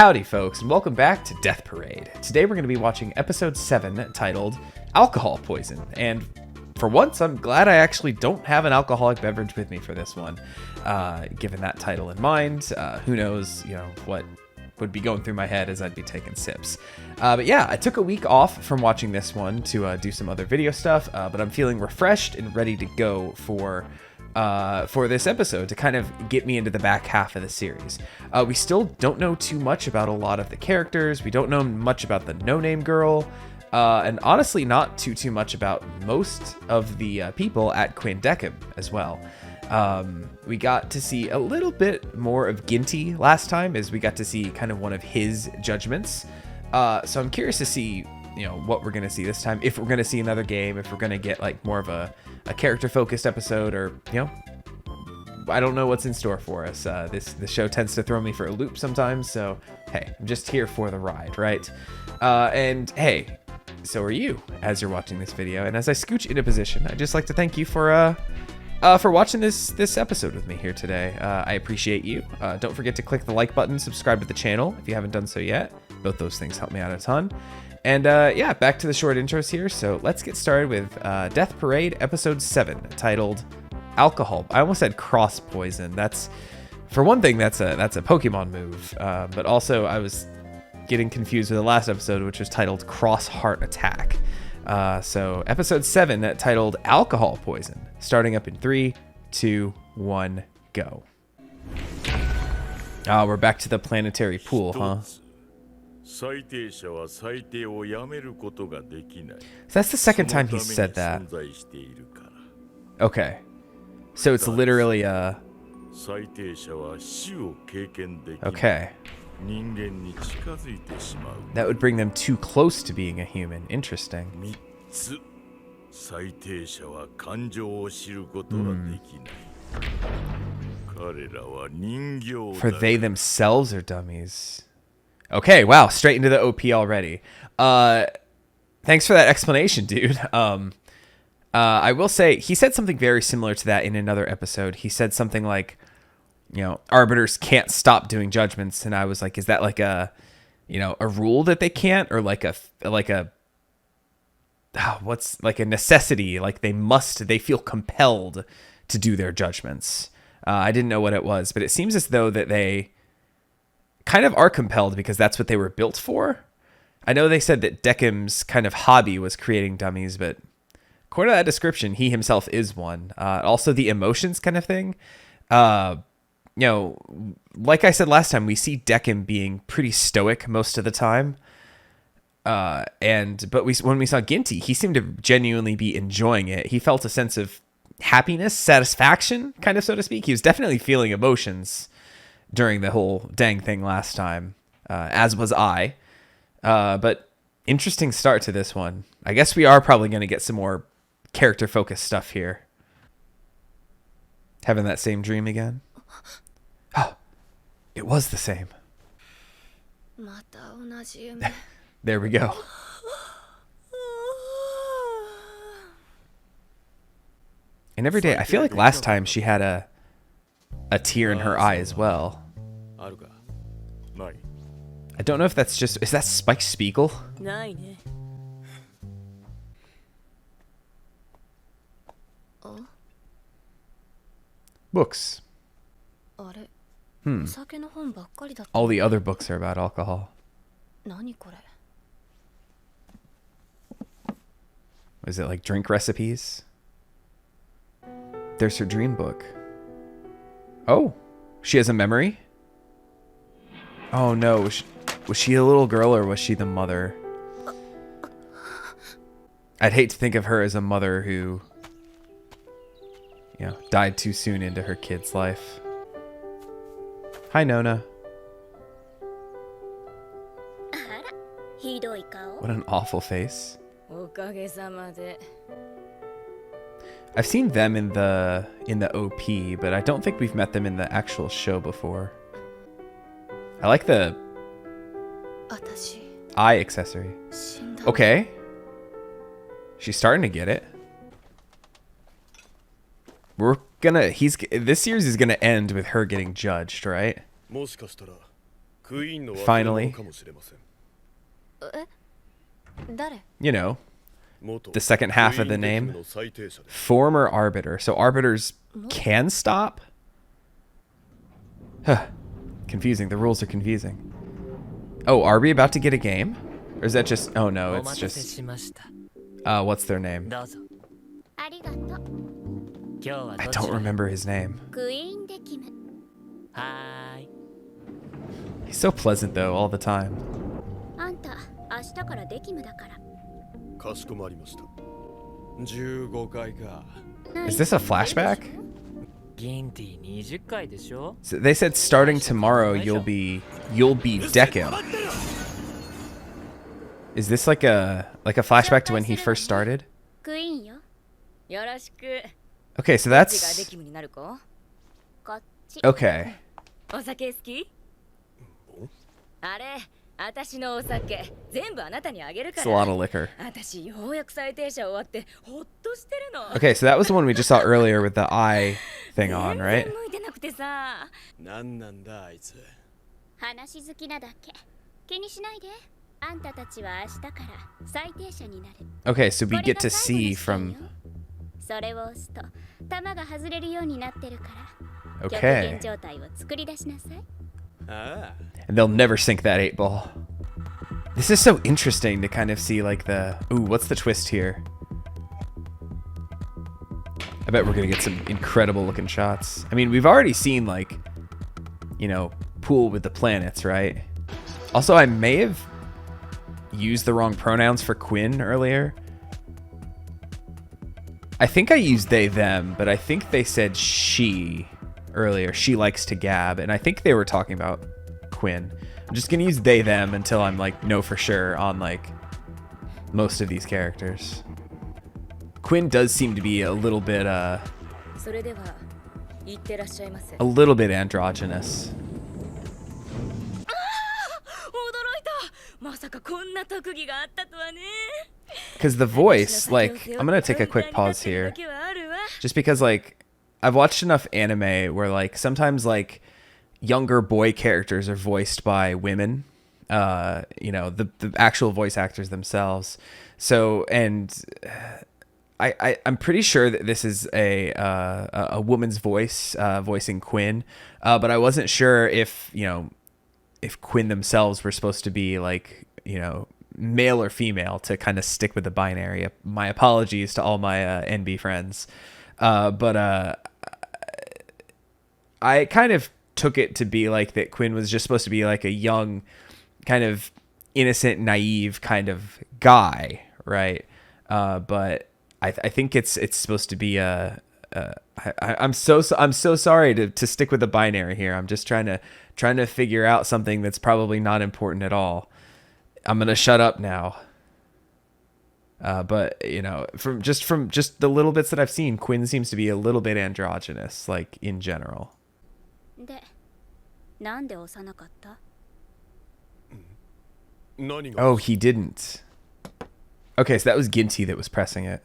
Howdy folks, and welcome back to Death Parade. Today we're going to be watching episode 7 titled Alcohol Poison, and for once I'm glad I actually don't have an alcoholic beverage with me for this one, given that title in mind. Who knows, what would be going through my head as I'd be taking sips. But yeah, I took a week off from watching this one to do some other video stuff, but I'm feeling refreshed and ready to go for this episode to kind of get me into the back half of the series. We still don't know too much about a lot of the characters. We don't know much about the no-name girl, and honestly not too much about most of the people at Quindecim as well. We got to see a little bit more of Ginty last time, as we got to see kind of one of his judgments. So I'm curious to see, what we're going to see this time. If we're going to see another game, if we're going to get like more of a character-focused episode, or, I don't know what's in store for us. This show tends to throw me for a loop sometimes, so hey, I'm just here for the ride, right? And hey, so are you, as you're watching this video. And as I scooch into position, I'd just like to thank you for watching this episode with me here today. I appreciate you. Don't forget to click the like button, subscribe to the channel if you haven't done so yet. Both those things help me out a ton. And yeah, back to the short intros here. So let's get started with Death Parade episode 7, titled Alcohol. I almost said Cross Poison. That's, for one thing, that's a Pokemon move. But also I was getting confused with the last episode, which was titled Cross Heart Attack. So episode 7, titled Alcohol Poison, starting up in 3, 2, 1, go. We're back to the planetary pool, huh? So that's the second time he said that. Okay. So it's literally a... Okay. That would bring them too close to being a human. Interesting. For they themselves are dummies. Okay, wow, straight into the OP already. Thanks for that explanation, dude. I will say, he said something very similar to that in another episode. He said something like, arbiters can't stop doing judgments, and I was like, is that like a rule that they can't, or what's like a necessity, like they feel compelled to do their judgments. I didn't know what it was, but it seems as though that they kind of are compelled because that's what they were built for. I know they said that Decim's kind of hobby was creating dummies, but according to that description, he himself is one. Also the emotions kind of thing. Like I said last time, we see Decim being pretty stoic most of the time. But when we saw Ginty, he seemed to genuinely be enjoying it. He felt a sense of happiness, satisfaction, kind of, so to speak. He was definitely feeling emotions during the whole dang thing last time, as was I. But interesting start to this one. I guess we are probably going to get some more character-focused stuff here. Having that same dream again? Oh, it was the same. There we go. And every day, I feel like last time she had a tear in her eye as well. I don't know if that's just... Is that Spike Spiegel? Books. All the other books are about alcohol. Was it like drink recipes? There's her dream book. Oh, she has a memory? Oh no, was she a little girl or was she the mother? I'd hate to think of her as a mother who, died too soon into her kid's life. Hi, Nona. What an awful face. I've seen them in the OP, but I don't think we've met them in the actual show before. I like the eye accessory. Okay. She's starting to get it. This series is gonna end with her getting judged, right? Finally. You know, the second half of the name. Former Arbiter. So Arbiters can stop? Huh. Confusing. The rules are confusing. Oh, are we about to get a game? Or is that just... Oh, no, it's just... what's their name? I don't remember his name. He's so pleasant, though, all the time. Is this a flashback? So they said starting tomorrow you'll be Decim. Is this like a flashback to when he first started? Okay, so that's okay. It's a lot of liquor. Okay, so that was the one we just saw earlier with the eye thing on, right? Okay, so we get to see from... Okay. And they'll never sink that 8-ball. This is so interesting to kind of see like the... Ooh, what's the twist here? I bet we're going to get some incredible looking shots. I mean, we've already seen like, you know, Pool with the planets, right? Also, I may have used the wrong pronouns for Quinn earlier. I think I used they, them, but I think they said she earlier. She likes to gab, and I think they were talking about Quinn. I'm just gonna use they, them until I'm like, know for sure on like most of these characters. Quinn does seem to be a little bit androgynous. Because the voice, like, I'm gonna take a quick pause here, just because like I've watched enough anime where like sometimes like younger boy characters are voiced by women, you know, the actual voice actors themselves. So, and I'm pretty sure that this is a woman's voice voicing Quinn, but I wasn't sure if, you know, if Quinn themselves were supposed to be like, you know, male or female to kind of stick with the binary. My apologies to all my NB friends. But I kind of took it to be like that Quinn was just supposed to be like a young, kind of innocent, naive kind of guy, right? But I think it's supposed to be I'm so sorry to stick with the binary here. I'm just trying to figure out something that's probably not important at all. I'm gonna shut up now. But you know, from just the little bits that I've seen, Quinn seems to be a little bit androgynous, like in general. Oh, he didn't. Okay, so that was Ginty that was pressing it.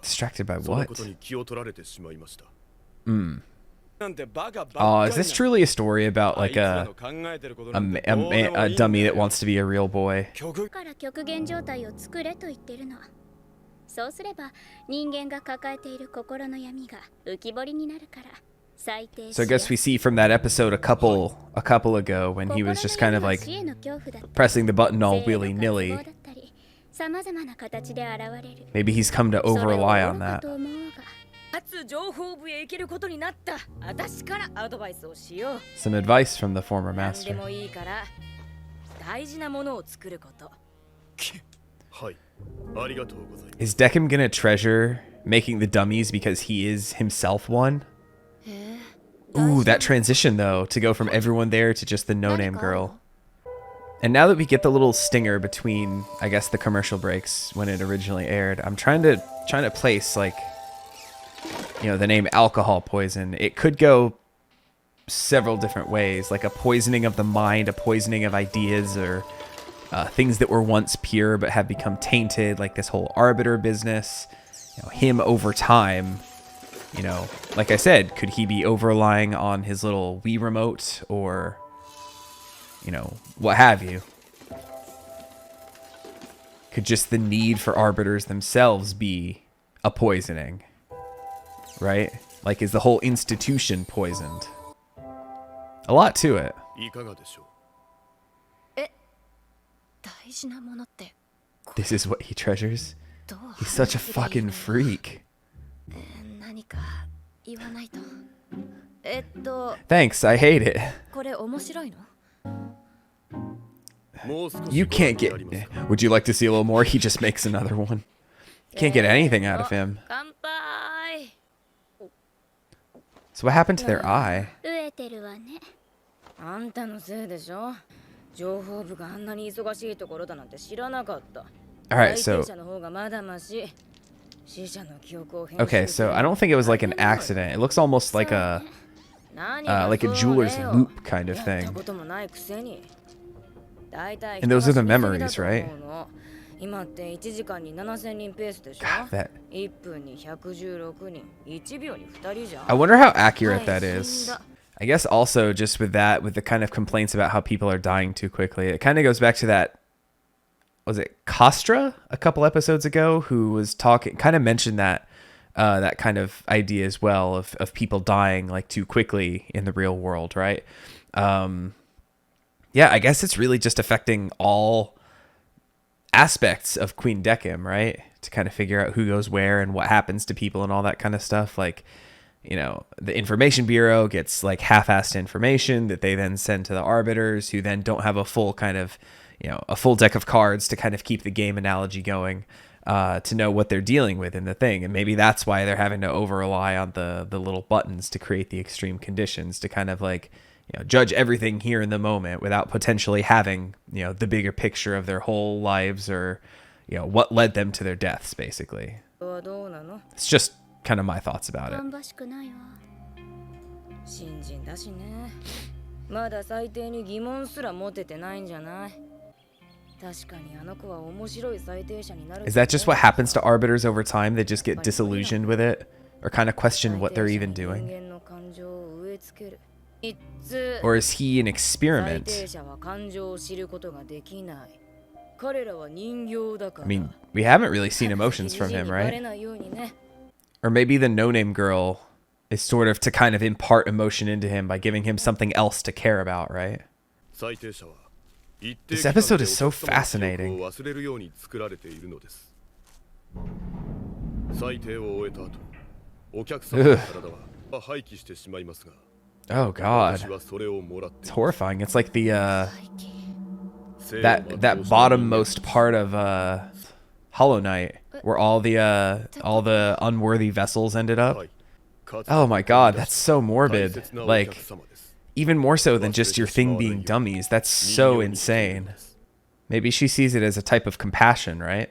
Distracted by what? Oh, is this truly a story about like a dummy that wants to be a real boy? So I guess we see from that episode a couple ago when he was just kind of like pressing the button all willy-nilly. Maybe he's come to over-rely on that. Some advice from the former master. Is Decim gonna treasure making the dummies because he is himself one? Ooh, that transition though, to go from everyone there to just the no-name girl. And now that we get the little stinger between, I guess, the commercial breaks when it originally aired, I'm trying to place like, you know, the name alcohol poison. It could go several different ways, like a poisoning of the mind, a poisoning of ideas, or things that were once pure but have become tainted, like this whole arbiter business. You know, him over time, you know, like I said, could he be over-relying on his little Wii remote or, you know, what have you? Could just the need for arbiters themselves be a poisoning, right? Like, is the whole institution poisoned? A lot to it. This is what he treasures? He's such a fucking freak. Thanks, I hate it. You can't get... Would you like to see a little more? He just makes another one. You can't get anything out of him. So what happened to their eye? Alright, so... Okay, so I don't think it was like an accident. It looks almost like a jeweler's loop kind of thing. And those are the memories, right? God, that... I wonder how accurate that is. I guess also just with that, with the kind of complaints about how people are dying too quickly, it kind of goes back to that, was it Kostra a couple episodes ago, who was talking, kind of mentioned that that kind of idea as well of people dying like too quickly in the real world, right? Yeah, I guess it's really just affecting all aspects of Queen Decim, right? To kind of figure out who goes where and what happens to people and all that kind of stuff. Like, you know, the Information Bureau gets like half-assed information that they then send to the arbiters, who then don't have a full kind of, you know, a full deck of cards to kind of keep the game analogy going, to know what they're dealing with in the thing. And maybe that's why they're having to over-rely on the little buttons to create the extreme conditions to kind of like, you know, judge everything here in the moment without potentially having, you know, the bigger picture of their whole lives, or, you know, what led them to their deaths, basically. It's just kind of my thoughts about it. Is that just what happens to arbiters over time? They just get disillusioned with it, or kind of question what they're even doing? Or is he an experiment? I mean, we haven't really seen emotions from him, right? Or maybe the no-name girl is sort of to kind of impart emotion into him by giving him something else to care about, right? This episode is so fascinating. Ugh. Oh god, it's horrifying. It's like the that bottommost part of Hollow Knight, where all the unworthy vessels ended up. Oh my god, that's so morbid. Like, even more so than just your thing being dummies. That's so insane. Maybe she sees it as a type of compassion, right?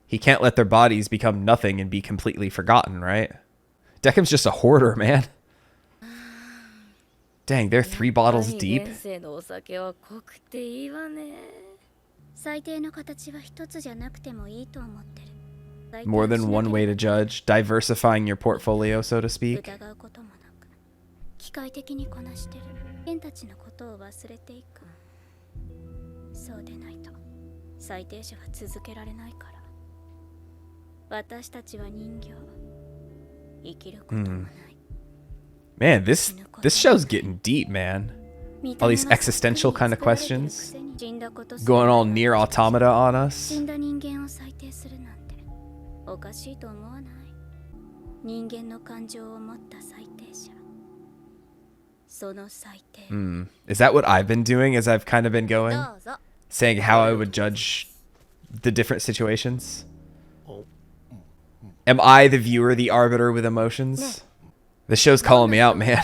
He can't let their bodies become nothing and be completely forgotten, right? Decim's just a hoarder, man. Dang, they're 3 bottles deep. More than one way to judge, diversifying your portfolio, so to speak. Man, this show's getting deep, man. All these existential kind of questions going all near Automata on us. Is that what I've been doing as I've kind of been going? Saying how I would judge the different situations? Am I the viewer, the arbiter with emotions? The show's calling me out, man.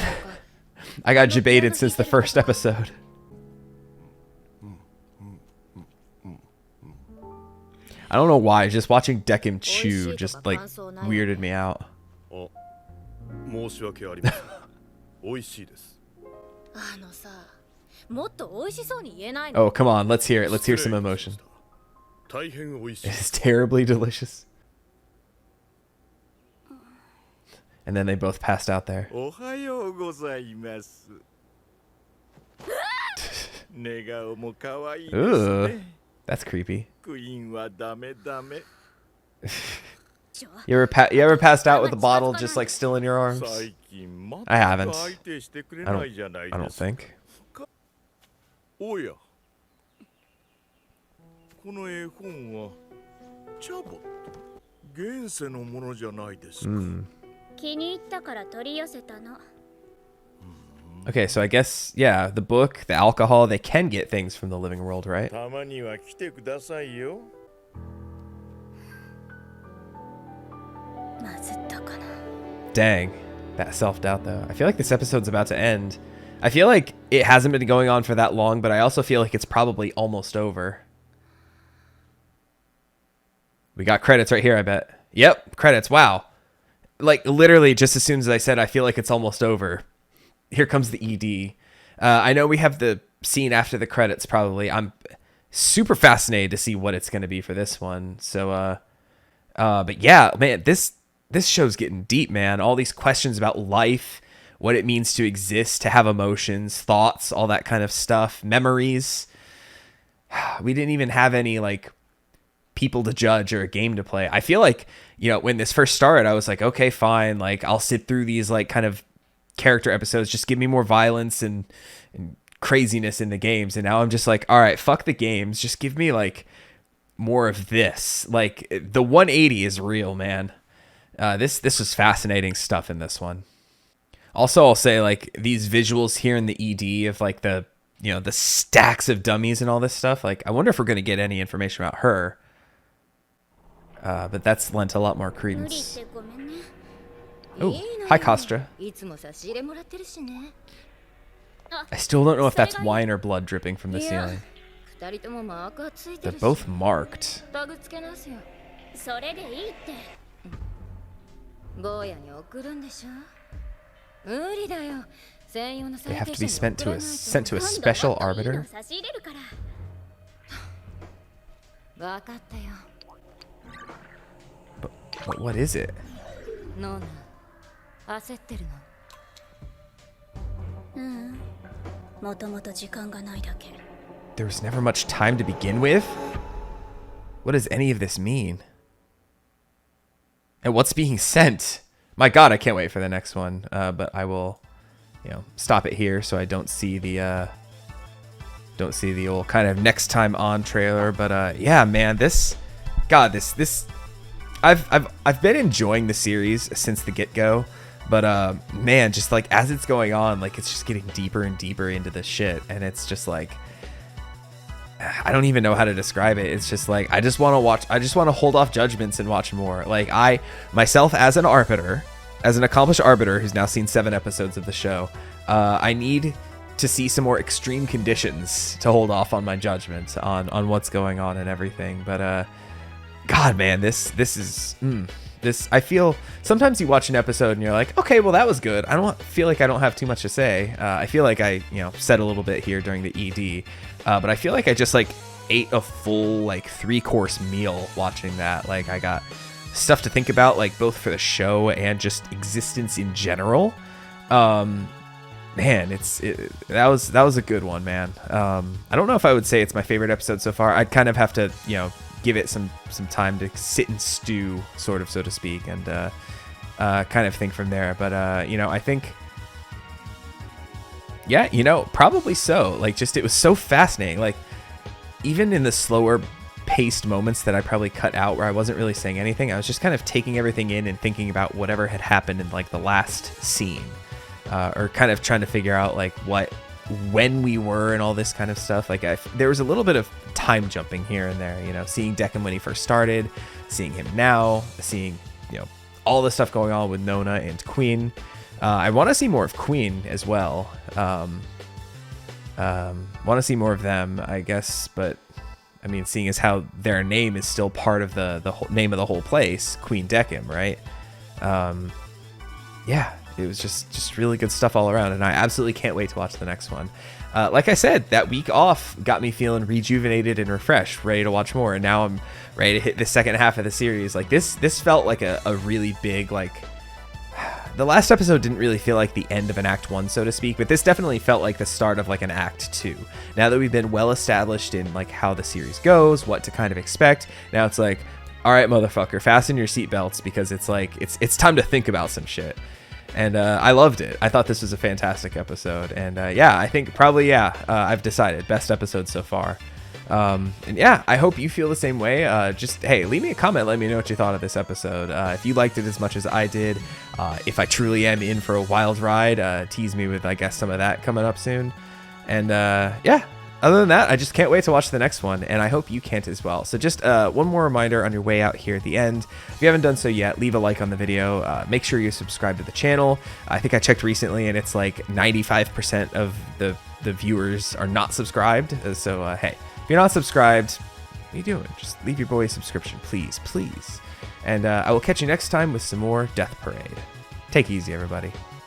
I got debated since the first episode. I don't know why, just watching Decim chew just like weirded me out. Oh, come on, let's hear it. Let's hear some emotion. It's terribly delicious. And then they both passed out there. Ooh, that's creepy. You ever passed out with a bottle just like still in your arms? I haven't. I don't think. Okay, so I guess, yeah, the book, the alcohol, they can get things from the living world, right? Dang, that self-doubt though. I feel like this episode's about to end. I feel like it hasn't been going on for that long, but I also feel like it's probably almost over. We got credits right here, I bet. Yep, credits, wow. Like, literally, just as soon as I said, I feel like it's almost over. Here comes the ED. I know we have the scene after the credits, probably. I'm super fascinated to see what it's going to be for this one. So, but yeah, man, this show's getting deep, man. All these questions about life, what it means to exist, to have emotions, thoughts, all that kind of stuff, memories. We didn't even have any, like, people to judge or a game to play. I feel like, you know, when this first started, I was like, okay, fine. Like, I'll sit through these, like, kind of character episodes. Just give me more violence and craziness in the games. And now I'm just like, all right, fuck the games. Just give me, like, more of this. Like, the 180 is real, man. This was fascinating stuff in this one. Also, I'll say, like, these visuals here in the ED of, like, the, you know, the stacks of dummies and all this stuff. Like, I wonder if we're going to get any information about her. But that's lent a lot more credence. Oh, hi, Kostra. I still don't know if that's wine or blood dripping from the ceiling. They're both marked. They have to be sent to a special arbiter. But what is it? There was never much time to begin with? What does any of this mean? And what's being sent? My god, I can't wait for the next one. But I will, you know, stop it here so I don't see the old kind of next time on trailer. But yeah, man, this I've been enjoying the series since the get-go, but man, just like as it's going on, like it's just getting deeper and deeper into this shit, and it's just like I don't even know how to describe it. It's just like I just want to hold off judgments and watch more. Like I myself as an arbiter, as an accomplished arbiter who's now seen 7 episodes of the show, I need to see some more extreme conditions to hold off on my judgment on what's going on and everything. But God, man, this is this. I feel sometimes you watch an episode and you're like, okay, well that was good. I don't feel like I don't have too much to say. I feel like I said a little bit here during the ED, but I feel like I just like ate a full like 3-course meal watching that. Like I got stuff to think about, like both for the show and just existence in general. Man, that was a good one, man. I don't know if I would say it's my favorite episode so far. I'd kind of have to give it some time to sit and stew, sort of, so to speak, and kind of think from there. But I think, yeah, probably so. Like, just it was so fascinating. Like, even in the slower paced moments that I probably cut out where I wasn't really saying anything, I was just kind of taking everything in and thinking about whatever had happened in like the last scene, or kind of trying to figure out like when we were and all this kind of stuff. Like there was a little bit of time jumping here and there, seeing Deccan when he first started, seeing him now, seeing all the stuff going on with Nona and Queen. I want to see more of Queen as well. Want to see more of them, I guess, but I mean, seeing as how their name is still part of the whole name of the whole place, Queen Deccan, right? Yeah, it was just really good stuff all around, and I absolutely can't wait to watch the next one. Like I said, that week off got me feeling rejuvenated and refreshed, ready to watch more, and now I'm ready to hit the second half of the series. Like this felt like a really big, like, the last episode didn't really feel like the end of an act 1, so to speak, but this definitely felt like the start of like an act 2. Now that we've been well established in like how the series goes, what to kind of expect, now it's like, all right, motherfucker, fasten your seatbelts, because it's like it's time to think about some shit. And I loved it. I thought this was a fantastic episode, and yeah, I think probably I've decided best episode so far. And yeah, I hope you feel the same way. Just, hey, leave me a comment, let me know what you thought of this episode. If you liked it as much as I did, if I truly am in for a wild ride, tease me with, I guess, some of that coming up soon. And yeah, other than that, I just can't wait to watch the next one, and I hope you can't as well. So just one more reminder on your way out here at the end. If you haven't done so yet, leave a like on the video. Make sure you subscribe to the channel. I think I checked recently, and it's like 95% of the viewers are not subscribed. So hey, if you're not subscribed, what are you doing? Just leave your boy a subscription, please, please. And I will catch you next time with some more Death Parade. Take it easy, everybody.